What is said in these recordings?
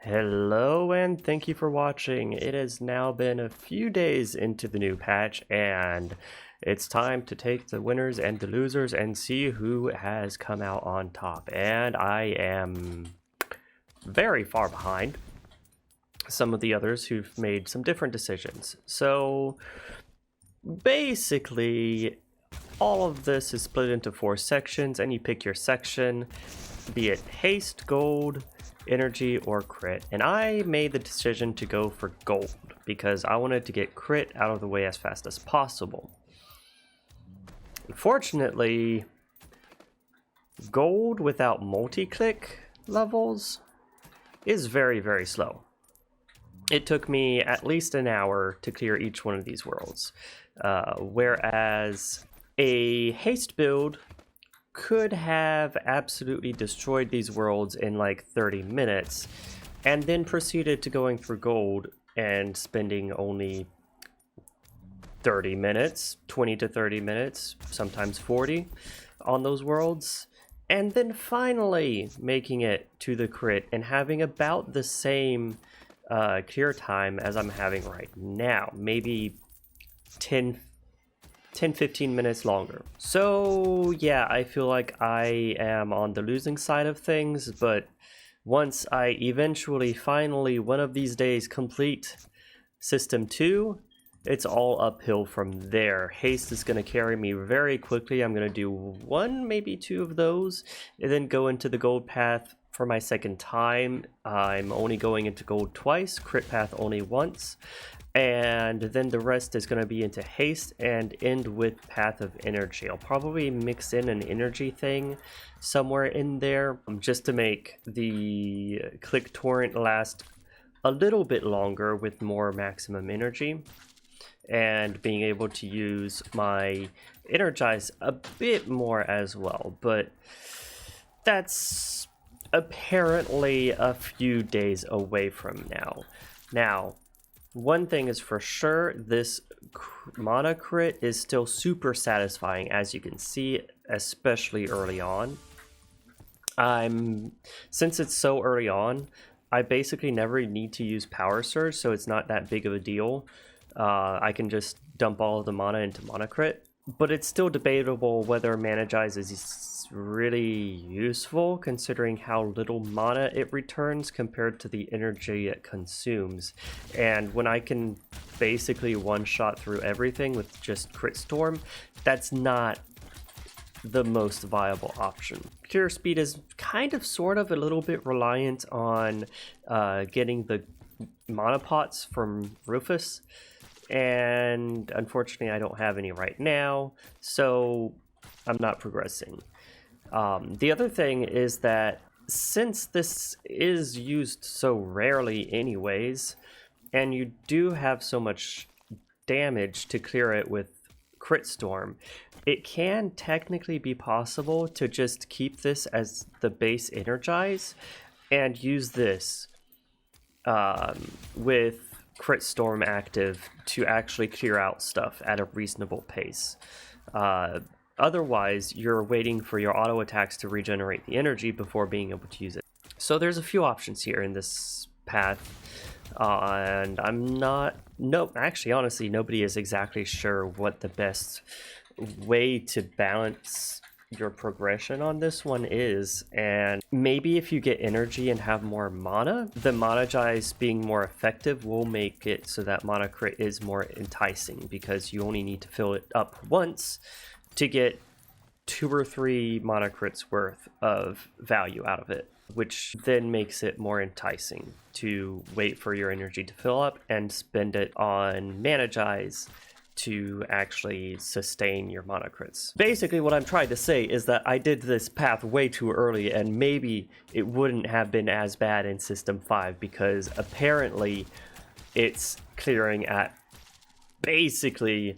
Hello and thank you for watching. It has now been a few days into the new patch and it's time to take the winners and the losers and see who has come out on top. And I am very far behind some of the others who've made some different decisions. So basically all of this is split into 4 sections and you pick your section, be it haste, gold, energy, or crit. And I made the decision to go for gold because I wanted to get crit out of the way as fast as possible. Unfortunately, gold without multi-click levels is very, very slow. It took me at least an hour to clear each one of these worlds, whereas a haste build could have absolutely destroyed these worlds in like 30 minutes and then proceeded to going through gold and spending only 30 minutes, 20 to 30 minutes, sometimes 40 on those worlds, and then finally making it to the crit and having about the same clear time as I'm having right now, maybe 10-15 minutes longer. So yeah, I feel like I am on the losing side of things, but once I eventually finally one of these days complete system 2, it's all uphill from there. Haste is going to carry me very quickly. I'm going to do 1, maybe 2 of those and then go into the gold path for my second time. I'm only going into gold twice, crit path only once, and then the rest is going to be into haste and end with path of energy. I'll probably mix in an energy thing somewhere in there just to make the click torrent last a little bit longer with more maximum energy, and being able to use my energize a bit more as well. But that's apparently a few days away from now. Now, one thing is for sure, this mana crit is still super satisfying, as you can see, especially early on. Since it's so early on, I basically never need to use Power Surge, so it's not that big of a deal. I can just dump all of the mana into mana crit, but it's still debatable whether Manigize is really useful considering how little mana it returns compared to the energy it consumes. And when I can basically one-shot through everything with just Crit Storm, that's not the most viable option. Cure speed is kind of sort of a little bit reliant on getting the mana pots from Rufus, and unfortunately I don't have any right now, so I'm not progressing. The other thing is that since this is used so rarely anyways, and you do have so much damage to clear it with Crit Storm, it can technically be possible to just keep this as the base energize and use this with Crit Storm active to actually clear out stuff at a reasonable pace. Otherwise, you're waiting for your auto attacks to regenerate the energy before being able to use it. So there's a few options here in this path, and actually, honestly, nobody is exactly sure what the best way to balance your progression on this one is. And maybe if you get energy and have more mana, the Manigize being more effective will make it so that mana crit is more enticing, because you only need to fill it up once to get 2 or 3 mana crits worth of value out of it, which then makes it more enticing to wait for your energy to fill up and spend it on Manigize to actually sustain your mana crits. Basically what I'm trying to say is that I did this path way too early, and maybe it wouldn't have been as bad in System 5 because apparently it's clearing at basically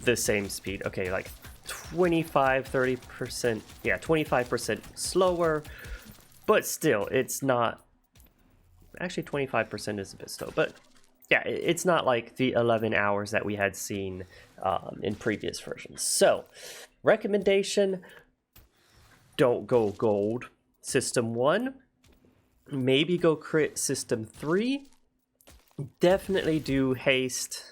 the same speed. Okay, like 25-30%, yeah, 25% slower, but still it's not, actually 25% is a bit slow, but yeah, it's not like the 11 hours that we had seen in previous versions. So, recommendation, don't go gold. System 1, maybe go crit system 3. Definitely do haste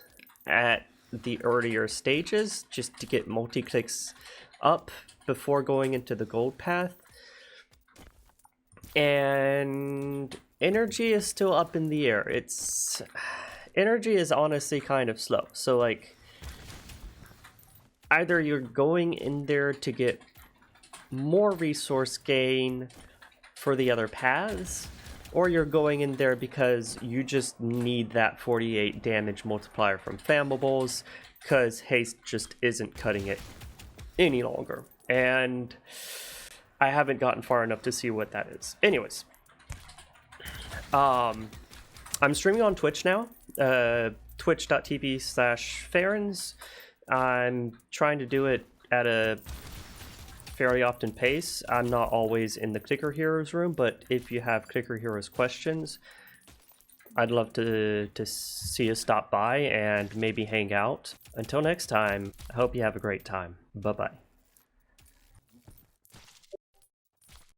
at the earlier stages just to get multi-clicks up before going into the gold path. And energy is still up in the air. Energy is honestly kind of slow. So like either you're going in there to get more resource gain for the other paths, or you're going in there because you just need that 48 damage multiplier from Flammables, because haste just isn't cutting it any longer. And I haven't gotten far enough to see what that is. Anyways, I'm streaming on Twitch now, twitch.tv/Farens. I'm trying to do it at a fairly often pace. I'm not always in the Clicker Heroes room, but if you have Clicker Heroes questions, I'd love to see you stop by and maybe hang out. Until next time, I hope you have a great time. Bye-bye.